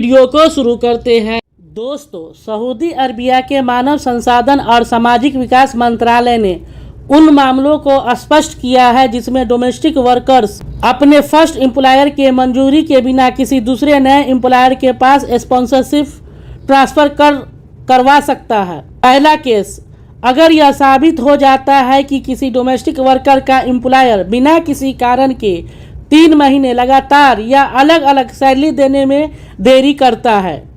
Video को शुरू करते हैं। दोस्तों, सऊदी अरबिया के मानव संसाधन और सामाजिक विकास मंत्रालय ने उन मामलों को स्पष्ट किया है जिसमें डोमेस्टिक वर्कर्स अपने फर्स्ट एम्प्लॉयर के मंजूरी के बिना किसी दूसरे नए एम्प्लॉयर के पास स्पॉन्सरशिप ट्रांसफ़र करवा सकता है। पहला केस, अगर यह साबित हो जाता है कि किसी डोमेस्टिक वर्कर का एम्प्लॉयर बिना किसी कारण के 3 महीने लगातार या अलग अलग सैलरी देने में देरी करता है।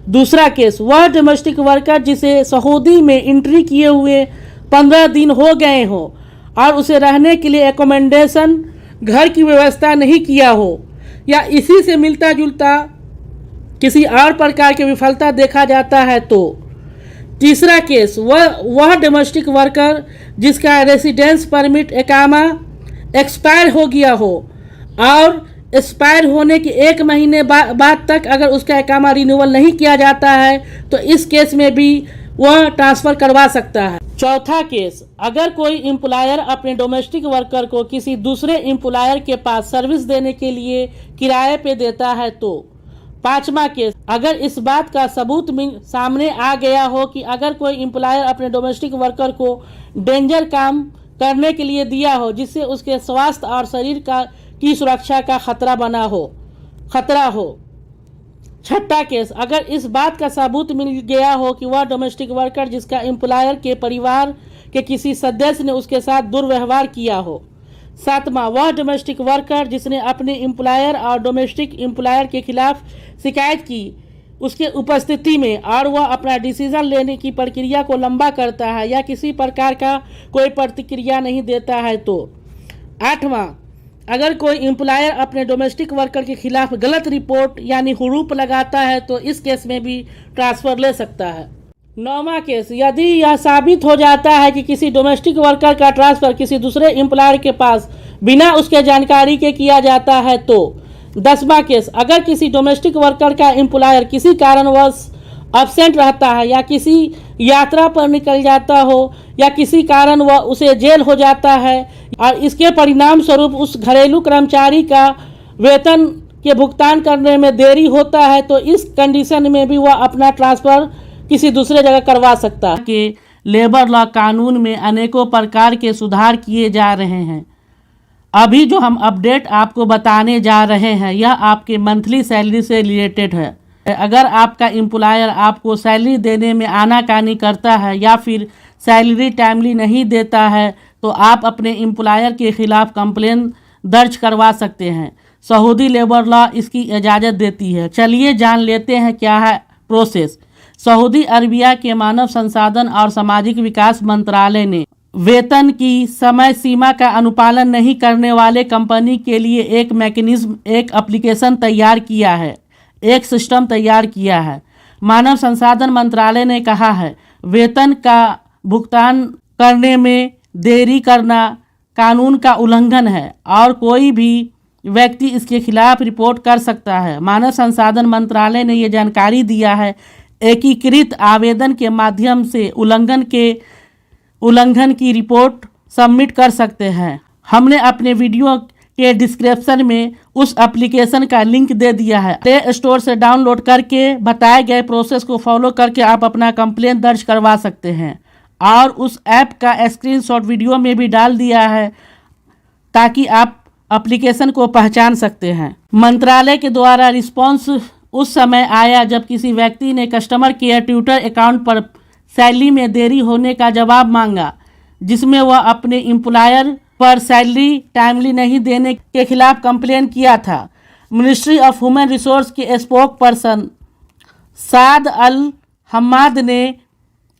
दूसरा केस, वह डोमेस्टिक वर्कर जिसे सऊदी में एंट्री किए हुए 15 दिन हो गए हो और उसे रहने के लिए एकोमोडेशन घर की व्यवस्था नहीं किया हो या इसी से मिलता जुलता किसी और प्रकार की विफलता देखा जाता है। तो तीसरा केस, वह डोमेस्टिक वर्कर जिसका रेसिडेंस परमिट इकामा एक्सपायर हो गया हो और एक्सपायर होने के 1 महीने बाद तक अगर उसका इकामा रिन्यूअल नहीं किया जाता है तो इस केस में भी वह ट्रांसफ़र करवा सकता है। चौथा केस, अगर कोई एम्प्लॉयर अपने डोमेस्टिक वर्कर को किसी दूसरे एम्प्लॉयर के पास सर्विस देने के लिए किराए पे देता है। तो पांचवा केस, अगर इस बात का सबूत सामने आ गया हो कि अगर कोई एम्प्लॉयर अपने डोमेस्टिक वर्कर को डेंजर काम करने के लिए दिया हो जिससे उसके स्वास्थ्य और शरीर की सुरक्षा का खतरा हो। छठा केस, अगर इस बात का सबूत मिल गया हो कि वह डोमेस्टिक वर्कर जिसका एम्प्लॉयर के परिवार के किसी सदस्य ने उसके साथ दुर्व्यवहार किया हो। सातवां, वह डोमेस्टिक वर्कर जिसने अपने एम्प्लॉयर और डोमेस्टिक एम्प्लॉयर के खिलाफ शिकायत की उसके उपस्थिति में और वह अपना डिसीजन लेने की प्रक्रिया को लंबा करता है या किसी प्रकार का कोई प्रतिक्रिया नहीं देता है। तो आठवां, अगर कोई एम्प्लॉयर अपने डोमेस्टिक वर्कर के खिलाफ गलत रिपोर्ट यानी हुरूप लगाता है तो इस केस में भी ट्रांसफ़र ले सकता है। 9वां केस, यदि यह साबित हो जाता है कि किसी डोमेस्टिक वर्कर का ट्रांसफ़र किसी दूसरे एम्प्लॉयर के पास बिना उसके जानकारी के किया जाता है। तो 10वां केस, अगर किसी डोमेस्टिक वर्कर का एम्प्लॉयर किसी कारणवश एब्सेंट रहता है या किसी यात्रा पर निकल जाता हो या किसी कारण वह उसे जेल हो जाता है और इसके परिणाम स्वरूप उस घरेलू कर्मचारी का वेतन के भुगतान करने में देरी होता है तो इस कंडीशन में भी वह अपना ट्रांसफ़र किसी दूसरे जगह करवा सकता है। कि लेबर लॉ कानून में अनेकों प्रकार के सुधार किए जा रहे हैं। अभी जो हम अपडेट आपको बताने जा रहे हैं यह आपके मंथली सैलरी से रिलेटेड है। अगर आपका एम्प्लॉयर आपको सैलरी देने में आनाकानी करता है या फिर सैलरी टाइमली नहीं देता है तो आप अपने एम्प्लॉयर के खिलाफ कंप्लेन दर्ज करवा सकते हैं। सऊदी लेबर लॉ इसकी इजाज़त देती है। चलिए जान लेते हैं क्या है प्रोसेस। सऊदी अरबिया के मानव संसाधन और सामाजिक विकास मंत्रालय ने वेतन की समय सीमा का अनुपालन नहीं करने वाले कंपनी के लिए एक मैकेनिज्म, एक एप्लीकेशन तैयार किया है, एक सिस्टम तैयार किया है। मानव संसाधन मंत्रालय ने कहा है वेतन का भुगतान करने में देरी करना कानून का उल्लंघन है और कोई भी व्यक्ति इसके खिलाफ रिपोर्ट कर सकता है। मानव संसाधन मंत्रालय ने ये जानकारी दिया है एकीकृत आवेदन के माध्यम से उल्लंघन की रिपोर्ट सबमिट कर सकते हैं। हमने अपने वीडियो के डिस्क्रिप्शन में उस एप्लीकेशन का लिंक दे दिया है। प्ले स्टोर से डाउनलोड करके बताए गए प्रोसेस को फॉलो करके आप अपना कंप्लेंट दर्ज करवा सकते हैं और उस ऐप का स्क्रीनशॉट वीडियो में भी डाल दिया है ताकि आप एप्लीकेशन को पहचान सकते हैं। मंत्रालय के द्वारा रिस्पॉन्स उस समय आया जब किसी व्यक्ति ने कस्टमर केयर ट्विटर अकाउंट पर सैलरी में देरी होने का जवाब मांगा जिसमें वह अपने एम्प्लॉयर पर सैलरी टाइमली नहीं देने के खिलाफ कंप्लेन किया था। मिनिस्ट्री ऑफ ह्यूमन रिसोर्स के स्पोक पर्सन साद अल हम्माद ने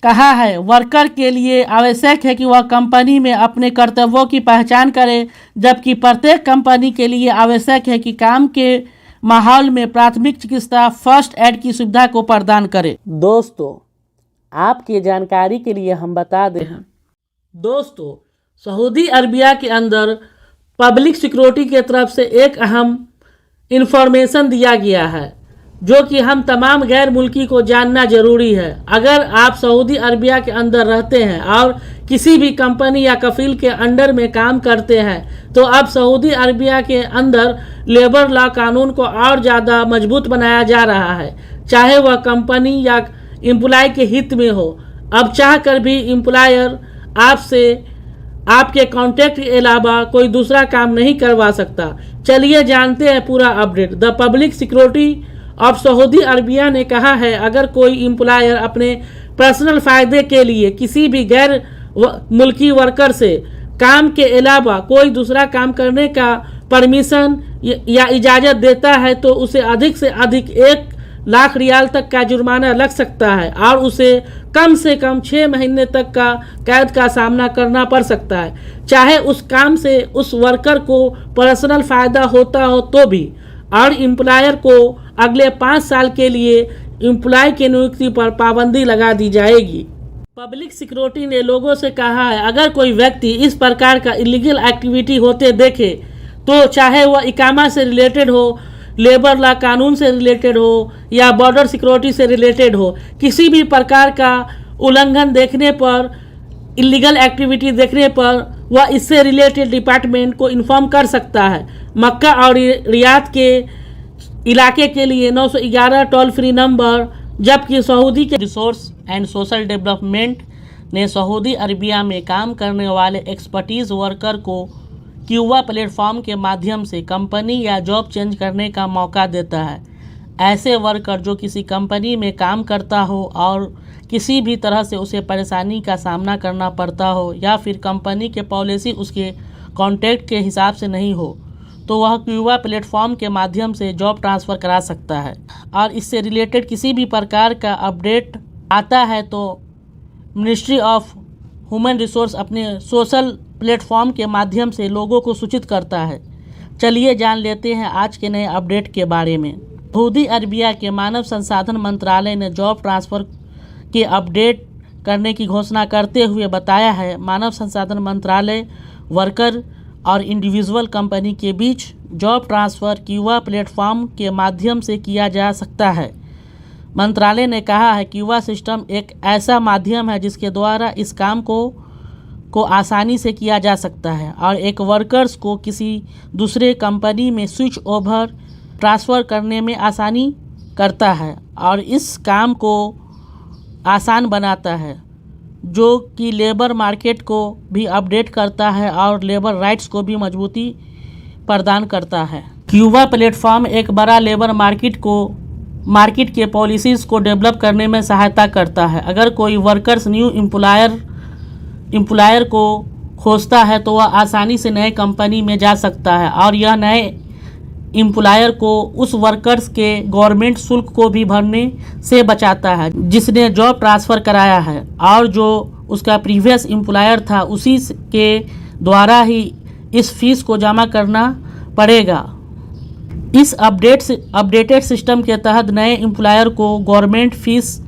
कहा है वर्कर के लिए आवश्यक है कि वह कंपनी में अपने कर्तव्यों की पहचान करे जबकि प्रत्येक कंपनी के लिए आवश्यक है कि काम के माहौल में प्राथमिक चिकित्सा फर्स्ट एड की सुविधा को प्रदान करे। दोस्तों, आपकी जानकारी के लिए हम बता दें दोस्तों, सऊदी अरबिया के अंदर पब्लिक सिक्योरिटी की तरफ से एक अहम इंफॉर्मेशन दिया गया है। जो कि हम तमाम गैर मुल्की को जानना ज़रूरी है। अगर आप सऊदी अरबिया के अंदर रहते हैं और किसी भी कंपनी या कफील के अंडर में काम करते हैं तो अब सऊदी अरबिया के अंदर लेबर लॉ कानून को और ज़्यादा मजबूत बनाया जा रहा है, चाहे वह कंपनी या एम्प्लॉय के हित में हो। अब चाह कर भी एम्प्लॉयर आपसे आपके कॉन्ट्रैक्ट के अलावा कोई दूसरा काम नहीं करवा सकता। चलिए जानते हैं पूरा update. The public security of Saudi Arabia ने कहा है, अगर कोई एम्प्लॉयर अपने पर्सनल फ़ायदे के लिए किसी भी गैर मुल्की वर्कर से काम के अलावा कोई दूसरा काम करने का परमिशन या इजाज़त देता है तो उसे अधिक से अधिक 1 लाख रियाल तक का जुर्माना लग सकता है और उसे कम से कम 6 महीने तक का कैद का सामना करना पड़ सकता है, चाहे उस काम से उस वर्कर को पर्सनल फ़ायदा होता हो तो भी। और एम्प्लॉयर को अगले 5 साल के लिए एम्प्लॉय की नियुक्ति पर पाबंदी लगा दी जाएगी। पब्लिक सिक्योरिटी ने लोगों से कहा है, अगर कोई व्यक्ति इस प्रकार का इलीगल एक्टिविटी होते देखे तो चाहे वह इकामा से रिलेटेड हो, लेबर लॉ कानून से रिलेटेड हो या बॉर्डर सिक्योरिटी से रिलेटेड हो, किसी भी प्रकार का उल्लंघन देखने पर, इलीगल एक्टिविटी देखने पर वह इससे रिलेटेड डिपार्टमेंट को इन्फॉर्म कर सकता है। मक्का और रियाद के इलाके के लिए 911 टोल फ्री नंबर, जबकि सऊदी के रिसोर्स एंड सोशल डेवलपमेंट ने सऊदी अरबिया में काम करने वाले एक्सपर्टीज़ वर्कर को क्यूबा प्लेटफॉर्म के माध्यम से कंपनी या जॉब चेंज करने का मौका देता है। ऐसे वर्कर जो किसी कंपनी में काम करता हो और किसी भी तरह से उसे परेशानी का सामना करना पड़ता हो या फिर कंपनी के पॉलिसी उसके कॉन्ट्रैक्ट के हिसाब से नहीं हो तो वह क्यूबा प्लेटफॉर्म के माध्यम से जॉब ट्रांसफ़र करा सकता है। और इससे रिलेटेड किसी भी प्रकार का अपडेट आता है तो मिनिस्ट्री ऑफ ह्यूमन रिसोर्स अपने सोशल प्लेटफॉर्म के माध्यम से लोगों को सूचित करता है। चलिए जान लेते हैं आज के नए अपडेट के बारे में। सऊदी अरबिया के मानव संसाधन मंत्रालय ने जॉब ट्रांसफ़र के अपडेट करने की घोषणा करते हुए बताया है, मानव संसाधन मंत्रालय वर्कर और इंडिविजुअल कंपनी के बीच जॉब ट्रांसफ़र क्यूबा प्लेटफॉर्म के माध्यम से किया जा सकता है। मंत्रालय ने कहा है क्यूबा सिस्टम एक ऐसा माध्यम है जिसके द्वारा इस काम को आसानी से किया जा सकता है और एक वर्कर्स को किसी दूसरे कंपनी में स्विच ओवर ट्रांसफ़र करने में आसानी करता है और इस काम को आसान बनाता है, जो कि लेबर मार्केट को भी अपडेट करता है और लेबर राइट्स को भी मजबूती प्रदान करता है। क्यूबा प्लेटफॉर्म एक बड़ा लेबर मार्केट के पॉलिसीज़ को डेवलप करने में सहायता करता है। अगर कोई वर्कर्स न्यू एम्प्लॉयर को खोजता है तो वह आसानी से नए कंपनी में जा सकता है और यह नए एम्प्लॉयर को उस वर्कर्स के गवर्नमेंट शुल्क को भी भरने से बचाता है जिसने जॉब ट्रांसफ़र कराया है और जो उसका प्रीवियस एम्प्लॉयर था उसी के द्वारा ही इस फीस को जमा करना पड़ेगा। इस अपडेटेड सिस्टम के तहत नए एम्प्लॉयर को गवर्नमेंट फीस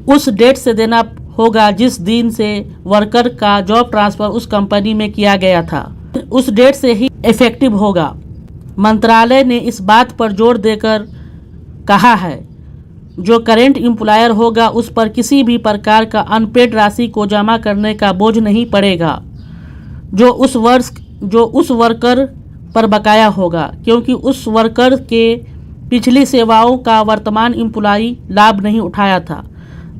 उस डेट से देना होगा जिस दिन से वर्कर का जॉब ट्रांसफ़र उस कंपनी में किया गया था, उस डेट से ही इफ़ेक्टिव होगा। मंत्रालय ने इस बात पर जोर देकर कहा है जो करेंट एम्प्लॉयर होगा उस पर किसी भी प्रकार का अनपेड राशि को जमा करने का बोझ नहीं पड़ेगा जो उस वर्कर पर बकाया होगा, क्योंकि उस वर्कर के पिछली सेवाओं का वर्तमान एम्प्लॉई लाभ नहीं उठाया था।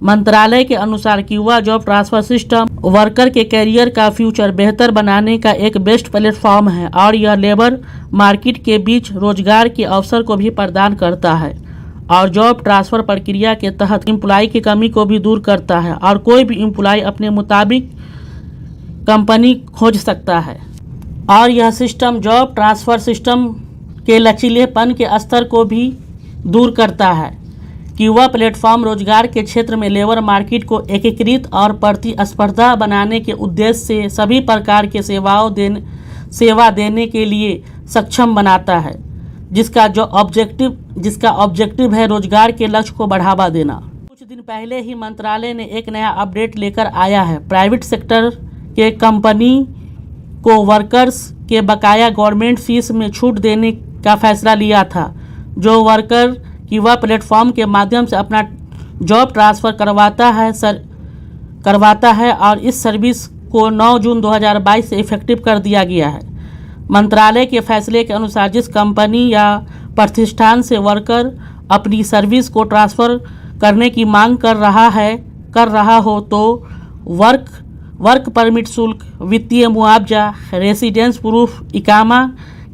मंत्रालय के अनुसार Cuba job transfer system worker के करियर का फ्यूचर बेहतर बनाने का एक बेस्ट प्लेटफॉर्म है और यह लेबर मार्केट के बीच रोजगार के अवसर को भी प्रदान करता है और जॉब ट्रांसफ़र प्रक्रिया के तहत एम्प्लॉय की कमी को भी दूर करता है और कोई भी एम्प्लॉय अपने मुताबिक कंपनी खोज सकता है। और यह सिस्टम जॉब ट्रांसफ़र सिस्टम के लचीलेपन के स्तर को भी दूर करता है। क्यूबा प्लेटफॉर्म रोजगार के क्षेत्र में लेबर मार्केट को एकीकृत और प्रतिस्पर्धा बनाने के उद्देश्य से सभी प्रकार के सेवा देने के लिए सक्षम बनाता है, जिसका ऑब्जेक्टिव है रोजगार के लक्ष्य को बढ़ावा देना। कुछ दिन पहले ही मंत्रालय ने एक नया अपडेट लेकर आया है। प्राइवेट सेक्टर के कंपनी को वर्कर्स के बकाया गवर्नमेंट फीस में छूट देने का फैसला लिया था, जो वर्कर क्यूबा प्लेटफॉर्म के माध्यम से अपना जॉब ट्रांसफ़र करवाता है और इस सर्विस को 9 जून 2022 से इफेक्टिव कर दिया गया है। मंत्रालय के फैसले के अनुसार जिस कंपनी या प्रतिष्ठान से वर्कर अपनी सर्विस को ट्रांसफ़र करने की मांग कर रहा हो तो वर्क परमिट शुल्क, वित्तीय मुआवजा, रेसिडेंस प्रूफ, इकामा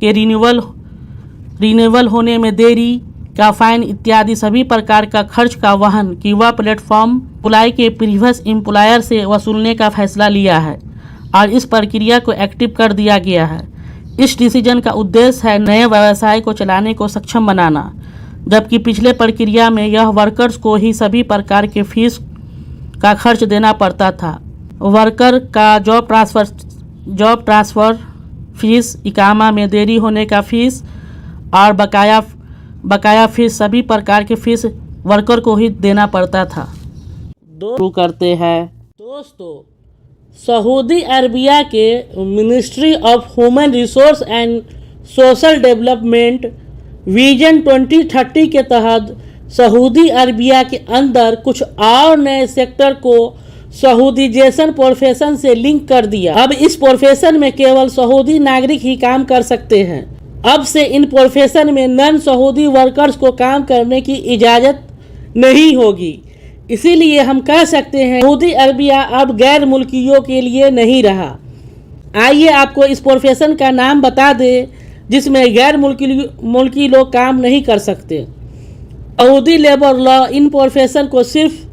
के रिन्यूअल होने में देरी का फाइन इत्यादि सभी प्रकार का खर्च का वहन क्यूबा प्लेटफॉर्म एम्प्लॉय के प्रीवियस एम्प्लॉयर से वसूलने का फैसला लिया है और इस प्रक्रिया को एक्टिव कर दिया गया है। इस डिसीजन का उद्देश्य है नए व्यवसाय को चलाने को सक्षम बनाना, जबकि पिछले प्रक्रिया में यह वर्कर्स को ही सभी प्रकार के फीस का खर्च देना पड़ता था। वर्कर का जॉब ट्रांसफ़र फीस, इकामा में देरी होने का फीस और बकाया फीस सभी प्रकार के फीस वर्कर को ही देना पड़ता था। शुरू करते हैं। दोस्तों, सऊदी अरबिया के ministry of human resource and social development vision 2030 के तहत सऊदी अरबिया के अंदर कुछ और नए सेक्टर को सऊदीजेशन प्रोफेशन से लिंक कर दिया। अब इस प्रोफेशन में केवल सऊदी नागरिक ही काम कर सकते हैं। अब से इन प्रोफेशन में नॉन सऊदी वर्कर्स को काम करने की इजाज़त नहीं होगी। इसीलिए हम कह सकते हैं सऊदी अरबिया अब गैर मुल्कियों के लिए नहीं रहा। आइए आपको इस प्रोफेशन का नाम बता दें जिसमें गैर मुल्की लोग काम नहीं कर सकते। Saudi labour law in profession को सिर्फ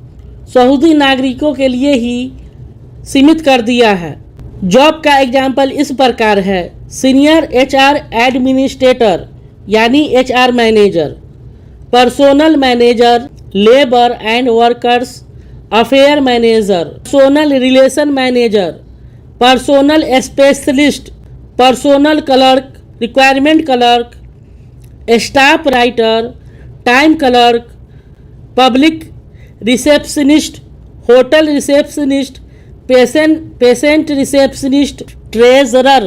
सऊदी नागरिकों के लिए ही सीमित कर दिया है। जॉब का एग्जाम्पल इस प्रकार है: सीनियर HR एडमिनिस्ट्रेटर यानी HR manager, personal manager, labour and workers affair manager, personal relation manager, personal specialist, personal clerk, requirement clerk, staff writer, time clerk, public receptionist, hotel receptionist, patient receptionist, treasurer,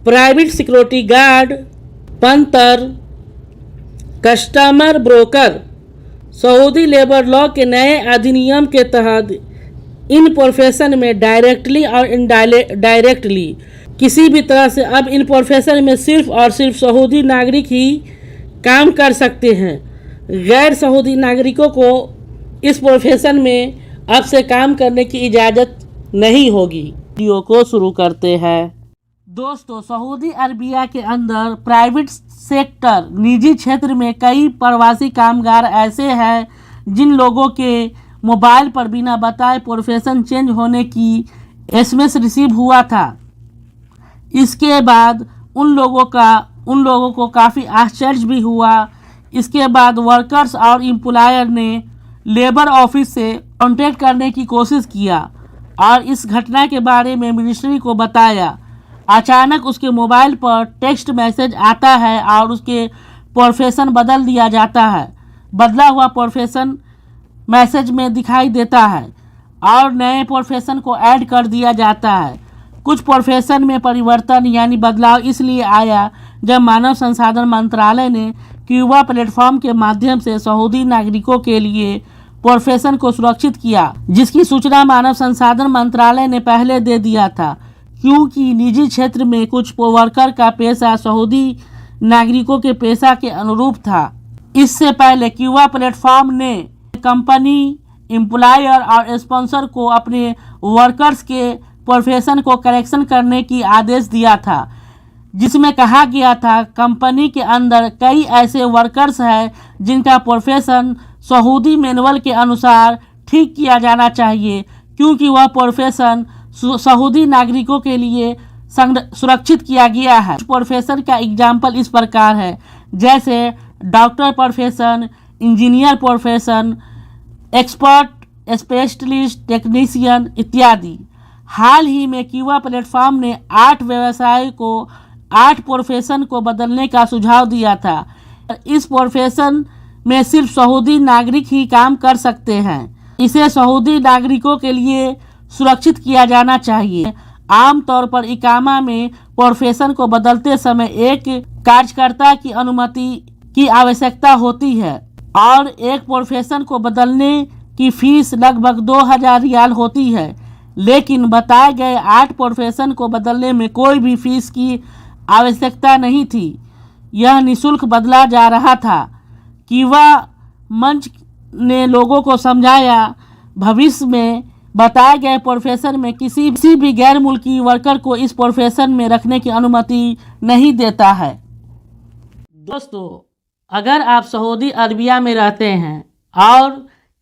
private security guard, painter, customer broker. Saudi labour law के नए अधिनियम के तहत इन profession में directly और indirectly किसी भी तरह से अब इन प्रोफेशन में सिर्फ और सिर्फ सऊदी नागरिक ही काम कर सकते हैं। गैर सऊदी नागरिकों को इस प्रोफेशन में अब से काम करने की इजाज़त नहीं होगी। वीडियो को शुरू करते हैं। दोस्तों, सऊदी अरबिया के अंदर प्राइवेट सेक्टर निजी क्षेत्र में कई प्रवासी कामगार ऐसे हैं जिन लोगों के मोबाइल पर बिना बताए प्रोफेशन चेंज होने की SMS रिसीव हुआ था। इसके बाद उन लोगों को काफ़ी आश्चर्य भी हुआ। इसके बाद वर्कर्स और एम्प्लॉयर ने लेबर ऑफिस से कांटेक्ट करने की कोशिश किया और इस घटना के बारे में मिनिस्ट्री को बताया। अचानक उसके मोबाइल पर टेक्स्ट मैसेज आता है और उसके प्रोफेशन बदल दिया जाता है। बदला हुआ प्रोफेशन मैसेज में दिखाई देता है और नए प्रोफेशन को ऐड कर दिया जाता है। कुछ प्रोफेशन में परिवर्तन यानी बदलाव इसलिए आया जब मानव संसाधन मंत्रालय ने क्यूबा प्लेटफॉर्म के माध्यम से सऊदी नागरिकों के लिए प्रोफेशन को सुरक्षित किया, जिसकी सूचना मानव संसाधन मंत्रालय ने पहले दे दिया था, क्योंकि निजी क्षेत्र में कुछ वर्कर का पेशा सऊदी नागरिकों के पेशा के अनुरूप था। इससे पहले क्यूबा प्लेटफॉर्म ने कंपनी, एम्प्लॉयर और स्पॉन्सर को अपने वर्कर्स के प्रोफेशन को करेक्शन करने की आदेश दिया था, जिसमें कहा गया था कंपनी के अंदर कई ऐसे वर्कर्स हैं जिनका प्रोफेशन सऊदी मैनुअल के अनुसार ठीक किया जाना चाहिए, क्योंकि वह प्रोफेशन सऊदी नागरिकों के लिए सुरक्षित किया गया है। प्रोफेशन का एग्जाम्पल इस प्रकार है, जैसे doctor profession, engineer profession, expert, specialist, technician इत्यादि। हाल ही में क्यूबा प्लेटफॉर्म ने 8 व्यवसाय को 8 प्रोफेशन को बदलने का सुझाव दिया था। इस प्रोफेशन में सिर्फ सऊदी नागरिक ही काम कर सकते हैं। इसे सऊदी नागरिकों के लिए सुरक्षित किया जाना चाहिए। आमतौर पर इकामा में प्रोफेशन को बदलते समय एक कार्यकर्ता की अनुमति की आवश्यकता होती है और एक प्रोफेशन को बदलने की फीस लगभग 2000 रियाल होती है, लेकिन बताए गए 8 प्रोफेशन को बदलने में कोई भी फीस की आवश्यकता नहीं थी। यह निःशुल्क बदला जा रहा था। कीवा मंच ने लोगों को समझाया, भविष्य में बताए गए प्रोफेशन में किसी भी गैर मुल्की वर्कर को इस प्रोफेशन में रखने की अनुमति नहीं देता है। दोस्तों, अगर आप सऊदी अरबिया में रहते हैं और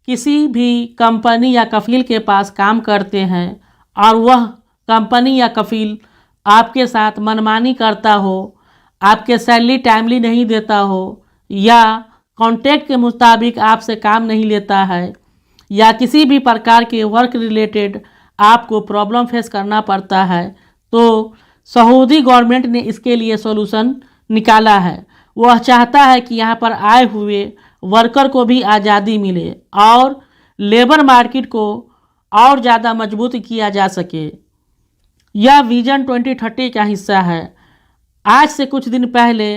किसी भी कंपनी या कफील के पास काम करते हैं और वह कंपनी या कफील आपके साथ मनमानी करता हो, आपके सैलरी टाइमली नहीं देता हो या कॉन्ट्रैक्ट के मुताबिक आपसे काम नहीं लेता है या किसी भी प्रकार के वर्क रिलेटेड आपको प्रॉब्लम फेस करना पड़ता है, तो सऊदी गवर्नमेंट ने इसके लिए सॉल्यूशन निकाला है। वह चाहता है कि यहाँ पर आए हुए वर्कर को भी आज़ादी मिले और लेबर मार्केट को और ज़्यादा मजबूत किया जा सके। यह विजन 2030 का हिस्सा है। आज से कुछ दिन पहले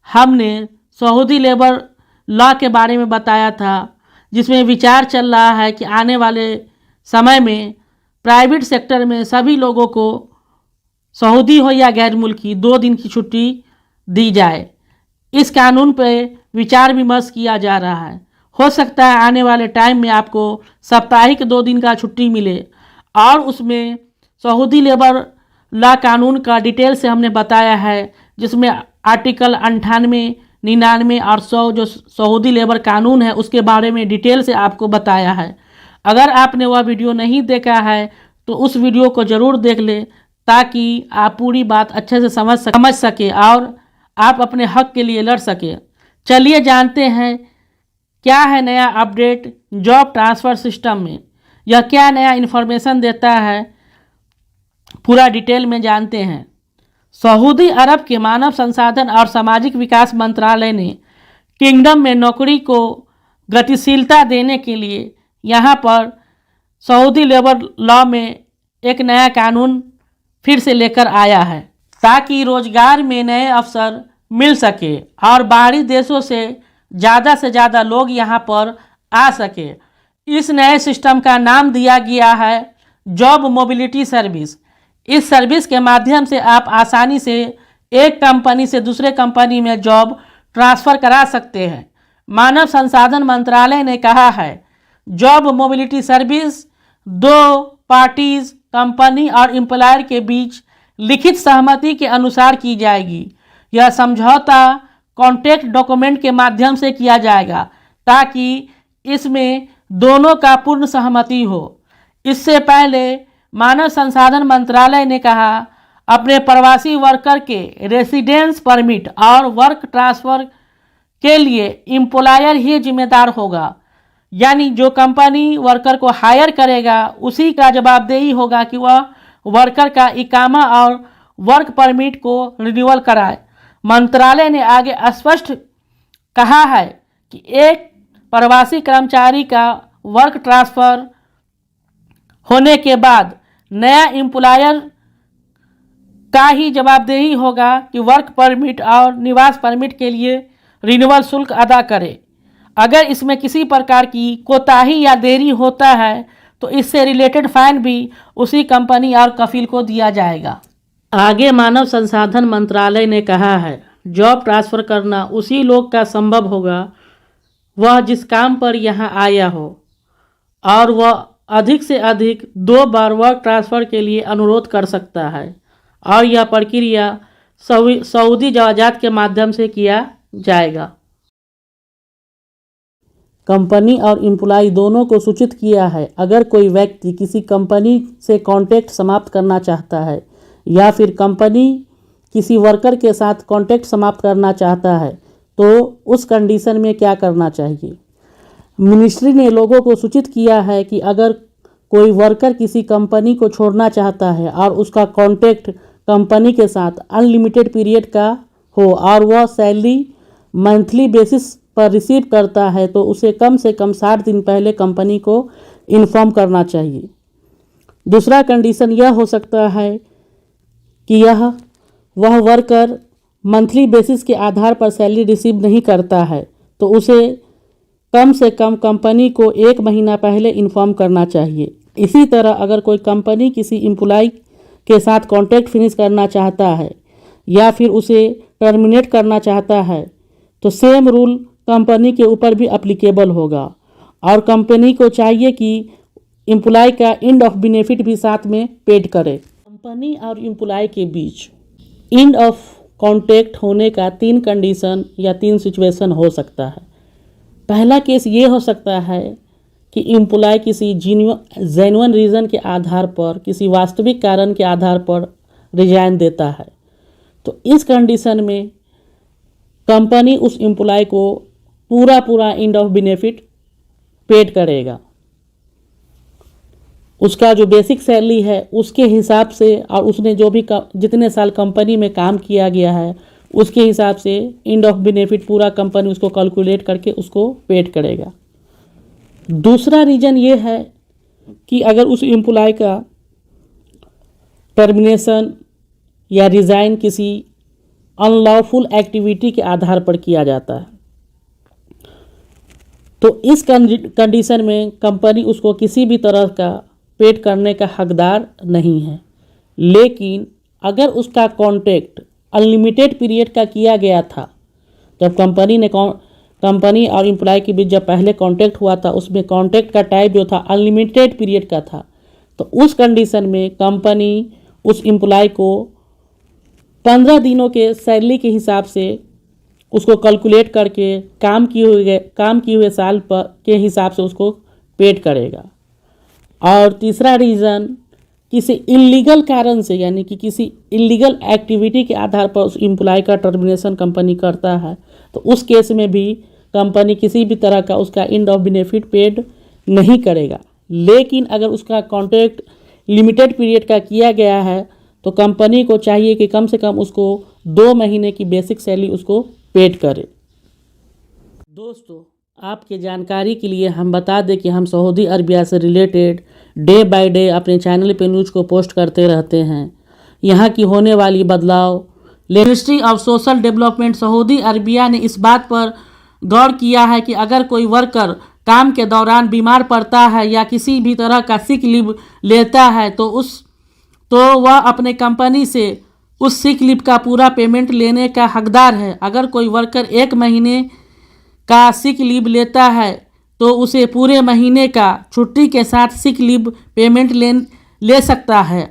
हमने सऊदी लेबर लॉ के बारे में बताया था, जिसमें विचार चल रहा है कि आने वाले समय में प्राइवेट सेक्टर में सभी लोगों को सऊदी हो या गैर मुल्की 2 दिन की छुट्टी दी जाए। इस कानून पर विचार विमर्श किया जा रहा है। हो सकता है आने वाले टाइम में आपको साप्ताहिक 2 दिन का छुट्टी मिले और उसमें सऊदी लेबर लॉ कानून का डिटेल से हमने बताया है, जिसमें आर्टिकल 98, 99 और 100 जो सऊदी लेबर कानून है उसके बारे में डिटेल से आपको बताया है। अगर आपने वह वीडियो नहीं देखा है तो उस वीडियो को ज़रूर देख ले, ताकि आप पूरी बात अच्छे से समझ सके और आप अपने हक के लिए लड़ सके। चलिए जानते हैं क्या है नया अपडेट जॉब ट्रांसफ़र सिस्टम में। यह क्या नया इन्फॉर्मेशन देता है, पूरा डिटेल में जानते हैं। सऊदी अरब के मानव संसाधन और सामाजिक विकास मंत्रालय ने किंगडम में नौकरी को गतिशीलता देने के लिए यहाँ पर सऊदी लेबर लॉ में एक नया कानून फिर से लेकर आया है, ताकि रोजगार में नए अवसर मिल सके और बाहरी देशों से ज़्यादा लोग यहाँ पर आ सके। इस नए सिस्टम का नाम दिया गया है जॉब मोबिलिटी सर्विस। इस सर्विस के माध्यम से आप आसानी से एक कंपनी से दूसरे कंपनी में जॉब ट्रांसफ़र करा सकते हैं। मानव संसाधन मंत्रालय ने कहा है, job mobility service 2 parties company और एम्प्लॉयर के बीच लिखित सहमति के अनुसार की जाएगी। यह समझौता कॉन्ट्रैक्ट डॉक्यूमेंट के माध्यम से किया जाएगा, ताकि इसमें दोनों का पूर्ण सहमति हो। इससे पहले मानव संसाधन मंत्रालय ने कहा, अपने प्रवासी वर्कर के रेसिडेंस परमिट और वर्क ट्रांसफ़र के लिए एम्प्लॉयर ही जिम्मेदार होगा। यानी जो कंपनी वर्कर को हायर करेगा उसी का जवाबदेही होगा कि वह वर्कर का इकामा और वर्क परमिट को रिन्यूअल कराए। मंत्रालय ने आगे स्पष्ट कहा है कि एक प्रवासी कर्मचारी का वर्क ट्रांसफ़र होने के बाद नया एम्प्लॉयर का ही जवाबदेही होगा कि वर्क परमिट और निवास परमिट के लिए रिन्यूअल शुल्क अदा करे। अगर इसमें किसी प्रकार की कोताही या देरी होता है तो इससे रिलेटेड फाइन भी उसी कंपनी और कफील को दिया जाएगा। आगे मानव संसाधन मंत्रालय ने कहा है, जॉब ट्रांसफ़र करना उसी लोग का संभव होगा वह जिस काम पर यहाँ आया हो और वह अधिक से अधिक 2 बार वर्क ट्रांसफ़र के लिए अनुरोध कर सकता है और यह प्रक्रिया सऊदी जवाजात के माध्यम से किया जाएगा। कंपनी और एम्प्लॉय दोनों को सूचित किया है, अगर कोई व्यक्ति किसी कंपनी से कॉन्ट्रैक्ट समाप्त करना चाहता है या फिर कंपनी किसी वर्कर के साथ कॉन्ट्रैक्ट समाप्त करना चाहता है तो उस कंडीशन में क्या करना चाहिए। मिनिस्ट्री ने लोगों को सूचित किया है कि अगर कोई वर्कर किसी कंपनी को छोड़ना चाहता है और उसका कॉन्ट्रैक्ट कंपनी के साथ अनलिमिटेड पीरियड का हो और वह सैलरी मंथली बेसिस पर रिसीव करता है तो उसे कम से कम 60 दिन पहले कंपनी को इन्फॉर्म करना चाहिए। दूसरा कंडीशन यह हो सकता है कि वह वर्कर मंथली बेसिस के आधार पर सैलरी रिसीव नहीं करता है तो उसे कम से कम कंपनी को 1 महीना पहले इन्फॉर्म करना चाहिए। इसी तरह अगर कोई कंपनी किसी एम्प्लॉय के साथ कॉन्ट्रैक्ट फिनिश करना चाहता है या फिर उसे टर्मिनेट करना चाहता है तो सेम रूल कंपनी के ऊपर भी अप्लीकेबल होगा और कंपनी को चाहिए कि एम्प्लॉय का एंड ऑफ बेनिफिट भी साथ में पेड करे। कंपनी और एम्प्लॉय के बीच एंड ऑफ कॉन्ट्रैक्ट होने का 3 कंडीशन या 3 सिचुएशन हो सकता है। पहला केस ये हो सकता है कि एम्प्लॉय किसी जेन्युइन रीज़न के आधार पर, किसी वास्तविक कारण के आधार पर रिजाइन देता है, तो इस कंडीशन में कंपनी उस एम्प्लॉय को पूरा एंड ऑफ बेनिफिट पेड करेगा। उसका जो बेसिक सैलरी है उसके हिसाब से और उसने जो भी जितने साल कंपनी में काम किया गया है उसके हिसाब से एंड ऑफ बेनिफिट पूरा कंपनी उसको कैलकुलेट करके उसको पेड करेगा। दूसरा रीज़न ये है कि अगर उस एम्प्लॉय का टर्मिनेशन या रिज़ाइन किसी अनलॉफुल एक्टिविटी के आधार पर किया जाता है तो इस कंडीशन में कंपनी उसको किसी भी तरह का पेड करने का हकदार नहीं है। लेकिन अगर उसका कॉन्ट्रैक्ट अनलिमिटेड पीरियड का किया गया था, जब कंपनी और एम्प्लॉय के बीच जब पहले कॉन्ट्रैक्ट हुआ था उसमें कॉन्ट्रैक्ट का टाइप जो था अनलिमिटेड पीरियड का था, तो उस कंडीशन में कंपनी उस एम्प्लॉय को 15 दिनों के सैलरी के हिसाब से उसको कैलकुलेट करके काम किए हुए साल पर के हिसाब से उसको पेड करेगा। और तीसरा रीज़न किसी इल्लीगल कारण से, यानी कि किसी इल्लीगल एक्टिविटी के आधार पर उस एम्प्लॉय का टर्मिनेशन कंपनी करता है तो उस केस में भी कंपनी किसी भी तरह का उसका एंड ऑफ बेनिफिट पेड नहीं करेगा। लेकिन अगर उसका कॉन्ट्रैक्ट लिमिटेड पीरियड का किया गया है तो कंपनी को चाहिए कि कम से कम उसको 2 महीने की बेसिक सैलरी उसको पेड करे। दोस्तों, आपके जानकारी के लिए हम बता दें कि हम सऊदी अरबिया से रिलेटेड डे बाय डे अपने चैनल पे न्यूज़ को पोस्ट करते रहते हैं। यहाँ की होने वाली बदलाव, ministry of social development Saudi Arabia ने इस बात पर गौर किया है कि अगर कोई वर्कर काम के दौरान बीमार पड़ता है या किसी भी तरह का सिक लीव लेता है तो वह अपने कंपनी से उस सिक लीव का पूरा पेमेंट लेने का हकदार है। अगर कोई वर्कर 1 महीने का सिक लीव लेता है तो उसे पूरे महीने का छुट्टी के साथ सिक लीव पेमेंट ले सकता है।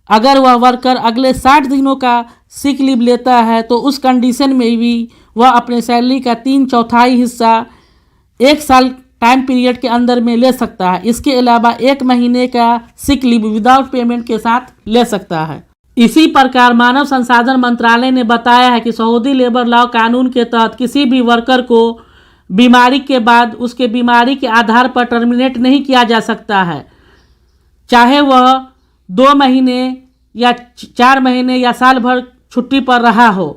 अगर वह वर्कर अगले 60 दिनों का सिक लीव लेता है तो उस कंडीशन में भी वह अपने सैलरी का 3/4 हिस्सा 1 साल टाइम पीरियड के अंदर में ले सकता है। इसके अलावा 1 महीने का सिक लीव विदाउट पेमेंट के साथ ले सकता है। इसी प्रकार मानव संसाधन मंत्रालय ने बताया है कि सऊदी लेबर लॉ कानून के तहत किसी भी वर्कर को बीमारी के बाद उसके बीमारी के आधार पर टर्मिनेट नहीं किया जा सकता है, चाहे वह 2 महीने या 4 महीने या साल भर छुट्टी पर रहा हो।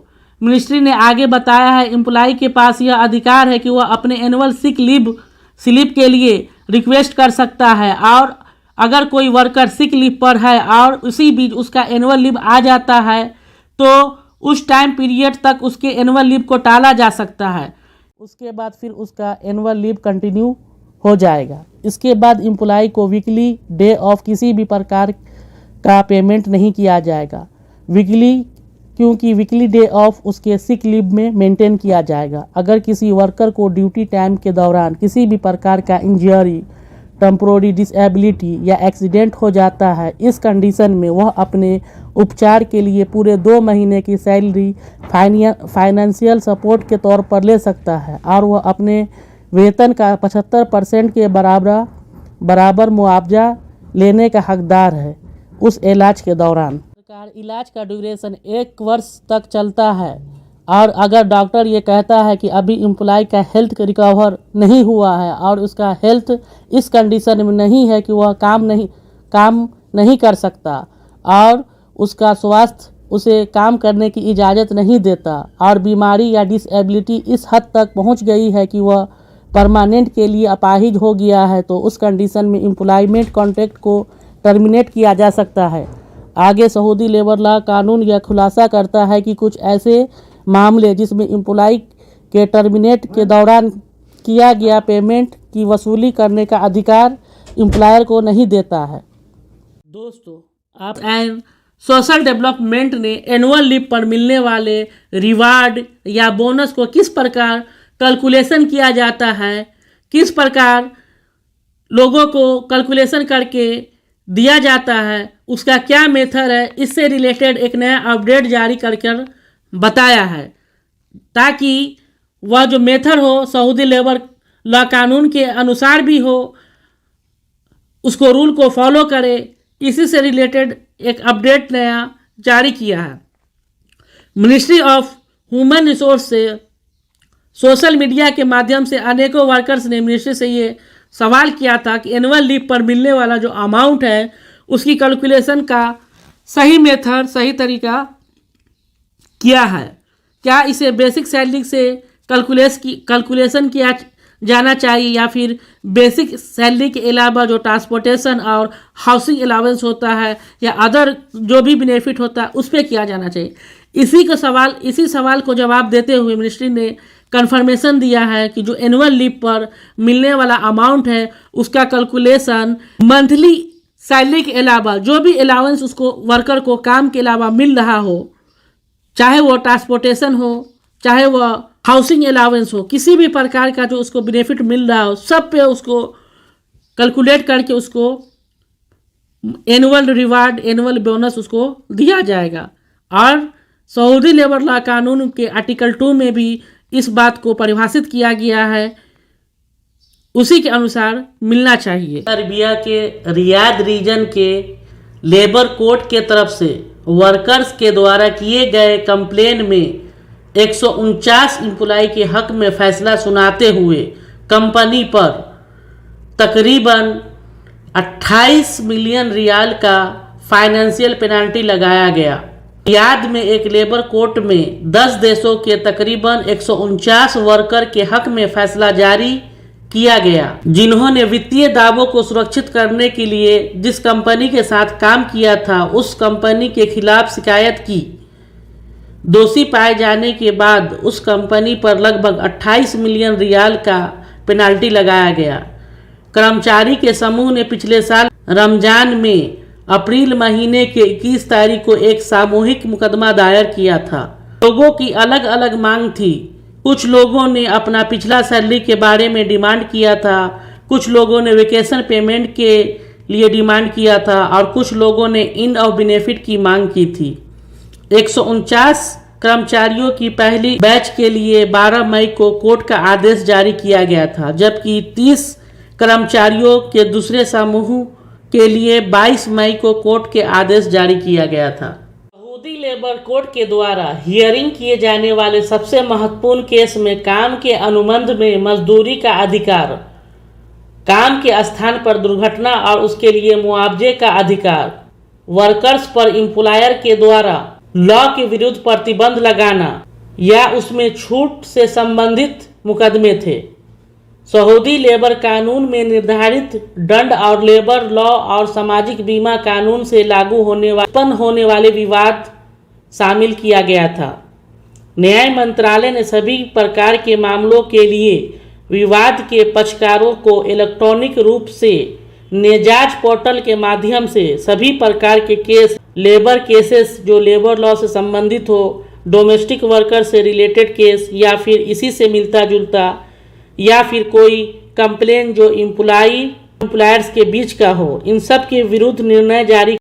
मिनिस्ट्री ने आगे बताया है एम्प्लॉय के पास यह अधिकार है कि वह अपने एनुअल सिक लीव स्लिप के लिए रिक्वेस्ट कर सकता है और अगर कोई वर्कर सिक लीव पर है और उसी बीच उसका एनुअल लीव आ जाता है तो उस टाइम पीरियड तक उसके एनुअल लीव को टाला जा सकता है। उसके बाद फिर उसका एनुअल लीव कंटिन्यू हो जाएगा। इसके बाद एम्प्लॉय को वीकली डे ऑफ किसी भी प्रकार का पेमेंट नहीं किया जाएगा क्योंकि वीकली डे ऑफ उसके सिक लीव में मेंटेन किया जाएगा। अगर किसी वर्कर को ड्यूटी टाइम के दौरान किसी भी प्रकार का इंजरी, टेम्पोररी डिसेबिलिटी या एक्सीडेंट हो जाता है, इस कंडीशन में वह अपने उपचार के लिए पूरे 2 महीने की सैलरी फाइनेंशियल सपोर्ट के तौर पर ले सकता है और वह अपने वेतन का 75% के बराबर मुआवजा लेने का हकदार है उस इलाज के दौरान। इलाज का ड्यूरेशन 1 वर्ष तक चलता है और अगर डॉक्टर ये कहता है कि अभी एम्प्लॉय का हेल्थ रिकवर नहीं हुआ है और उसका हेल्थ इस कंडीशन में नहीं है कि वह काम नहीं कर सकता और उसका स्वास्थ्य उसे काम करने की इजाज़त नहीं देता और बीमारी या डिसेबिलिटी इस हद तक पहुंच गई है कि वह परमानेंट के लिए अपाहिज हो गया है, तो उस कंडीशन में एम्प्लॉयमेंट कॉन्ट्रैक्ट को टर्मिनेट किया जा सकता है। आगे सऊदी लेबर लॉ कानून यह खुलासा करता है कि कुछ ऐसे मामले जिसमें एम्प्लॉय के टर्मिनेट के दौरान किया गया पेमेंट की वसूली करने का अधिकार एम्प्लॉयर को नहीं देता है। दोस्तों, आप सोशल डेवलपमेंट ने एनुअल लीव पर मिलने वाले रिवार्ड या बोनस को किस प्रकार कैलकुलेशन किया जाता है, किस प्रकार लोगों को कैलकुलेशन करके दिया जाता है, उसका क्या मेथड है, इससे रिलेटेड एक नया अपडेट जारी कर बताया है, ताकि वह जो मेथड हो सऊदी लेबर लॉ कानून के अनुसार भी हो, उसको रूल को फॉलो करे। इसी से रिलेटेड एक अपडेट नया जारी किया है। मिनिस्ट्री ऑफ ह्यूमन रिसोर्स से सोशल मीडिया के माध्यम से अनेकों वर्कर्स ने मिनिस्ट्री से ये सवाल किया था कि एनुअल लीव पर मिलने वाला जो अमाउंट है उसकी कैलकुलेशन का सही मेथड, सही तरीका क्या है। क्या इसे बेसिक सैलरी से कैलकुलेशन किया जाना चाहिए या फिर बेसिक सैलरी के अलावा जो ट्रांसपोर्टेशन और हाउसिंग अलाउंस होता है या अदर जो भी बेनिफिट होता है उस पर किया जाना चाहिए। इसी सवाल को जवाब देते हुए मिनिस्ट्री ने कंफर्मेशन दिया है कि जो एनुअल लीव पर मिलने वाला अमाउंट है उसका कैलकुलेशन मंथली सैलरी के अलावा जो भी अलाउंस उसको वर्कर को काम के अलावा मिल रहा हो, चाहे वो ट्रांसपोर्टेशन हो, चाहे वह हाउसिंग अलाउंस हो, किसी भी प्रकार का जो उसको बेनिफिट मिल रहा हो, सब पे उसको कैलकुलेट करके उसको एनुअल रिवार्ड, एनुअल बोनस उसको दिया जाएगा। और सऊदी लेबर लॉ कानून के आर्टिकल 2 में भी इस बात को परिभाषित किया गया है, उसी के अनुसार मिलना चाहिए। अरबिया के रियाद रीजन के लेबर कोर्ट के तरफ से वर्कर्स के द्वारा किए गए कंप्लेन में 149 एम्प्लॉय के हक में फैसला सुनाते हुए कंपनी पर तकरीबन 28 मिलियन रियाल का फाइनेंशियल पेनल्टी लगाया गया। रियाद में एक लेबर कोर्ट में 10 देशों के तकरीबन 149 वर्कर के हक में फैसला जारी किया गया, जिन्होंने वित्तीय दावों को सुरक्षित करने के लिए जिस कंपनी के साथ काम किया था उस कंपनी के खिलाफ शिकायत की। दोषी पाए जाने के बाद उस कंपनी पर लगभग 28 मिलियन रियाल का पेनल्टी लगाया गया। कर्मचारी के समूह ने पिछले साल रमजान में अप्रैल महीने के 21 तारीख को एक सामूहिक मुकदमा दायर किया था। लोगों की अलग अलग मांग थी। कुछ लोगों ने अपना पिछला सैलरी के बारे में डिमांड किया था, कुछ लोगों ने वेकेशन पेमेंट के लिए डिमांड किया था और कुछ लोगों ने एंड ऑफ बेनिफिट की मांग की थी। 149 कर्मचारियों की पहली बैच के लिए 12 मई को कोर्ट का आदेश जारी किया गया था, जबकि 30 कर्मचारियों के दूसरे समूह के लिए 22 मई को कोर्ट के आदेश जारी किया गया था। सऊदी लेबर कोर्ट के द्वारा हियरिंग किए जाने वाले सबसे महत्वपूर्ण केस में काम के अनुबंध में मजदूरी का अधिकार, काम के स्थान पर दुर्घटना और उसके लिए मुआवजे का अधिकार, वर्कर्स पर एम्प्लॉयर के द्वारा लॉ के विरुद्ध प्रतिबंध लगाना या उसमें छूट से संबंधित मुकदमे थे। सऊदी लेबर कानून में निर्धारित दंड और लेबर लॉ और सामाजिक बीमा कानून से लागू उत्पन्न होने वाले विवाद शामिल किया गया था। न्याय मंत्रालय ने सभी प्रकार के मामलों के लिए विवाद के पक्षकारों को इलेक्ट्रॉनिक रूप से नेजाज पोर्टल के माध्यम से सभी प्रकार के केस, लेबर केसेस जो लेबर लॉ से संबंधित हो, डोमेस्टिक वर्कर से रिलेटेड केस या फिर इसी से मिलता जुलता या फिर कोई कंप्लेन जो एम्प्लॉयर्स के बीच का हो, इन सब के विरुद्ध निर्णय जारी